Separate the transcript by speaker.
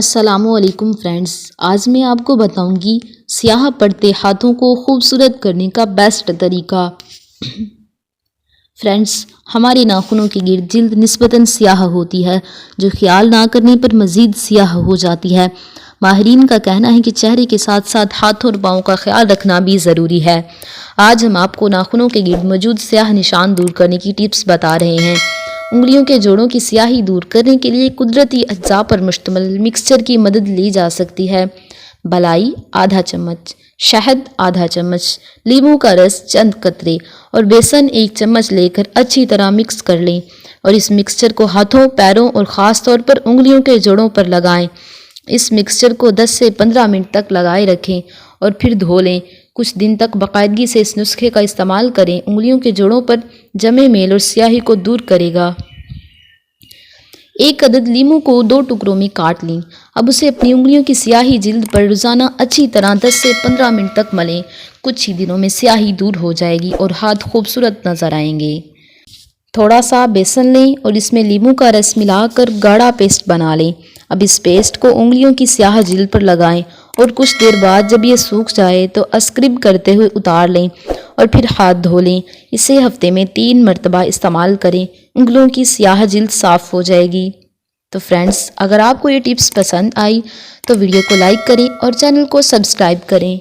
Speaker 1: السلام علیکم فرینڈز، آج میں آپ کو بتاؤں گی سیاہ پڑتے ہاتھوں کو خوبصورت کرنے کا بیسٹ طریقہ۔ فرینڈز، ہمارے ناخنوں کے گرد جلد نسبتاً سیاہ ہوتی ہے جو خیال نہ کرنے پر مزید سیاہ ہو جاتی ہے۔ ماہرین کا کہنا ہے کہ چہرے کے ساتھ ساتھ ہاتھوں اور پاؤں کا خیال رکھنا بھی ضروری ہے۔ آج ہم آپ کو ناخنوں کے گرد موجود سیاہ نشان دور کرنے کی ٹپس بتا رہے ہیں۔ انگلیوں کے جوڑوں کی سیاہی دور کرنے کے لیے قدرتی اجزاء پر مشتمل مکسچر کی مدد لی جا سکتی ہے۔ بلائی آدھا چمچ، شہد آدھا چمچ، لیموں کا رس چند قطرے اور بیسن 1 چمچ لے کر اچھی طرح مکس کر لیں اور اس مکسچر کو ہاتھوں، پیروں اور خاص طور پر انگلیوں کے جوڑوں پر لگائیں۔ اس مکسچر کو 10 سے 15 منٹ تک لگائے رکھیں اور پھر دھو لیں۔ کچھ دن تک باقاعدگی سے اس نسخے کا استعمال کریں، انگلیوں کے جوڑوں پر جمے میل اور سیاہی کو دور کرے گا۔ 1 عدد لیموں کو 2 ٹکڑوں میں کاٹ لیں۔ اب اسے اپنی انگلیوں کی سیاہی جلد پر روزانہ اچھی طرح 10 سے 15 منٹ تک ملیں۔ کچھ ہی دنوں میں سیاہی دور ہو جائے گی اور ہاتھ خوبصورت نظر آئیں گے۔ تھوڑا سا بیسن لیں اور اس میں لیموں کا رس ملا کر گاڑھا پیسٹ بنا لیں۔ اب اس پیسٹ کو انگلیوں کی سیاہ جلد پر لگائیں اور کچھ دیر بعد جب یہ سوکھ جائے تو اسکرب کرتے ہوئے اتار لیں اور پھر ہاتھ دھو لیں۔ اسے ہفتے میں 3 مرتبہ استعمال کریں، انگلیوں کی سیاہ جلد صاف ہو جائے گی۔ تو فرینڈز، اگر آپ کو یہ ٹپس پسند آئی تو ویڈیو کو لائک کریں اور چینل کو سبسکرائب کریں۔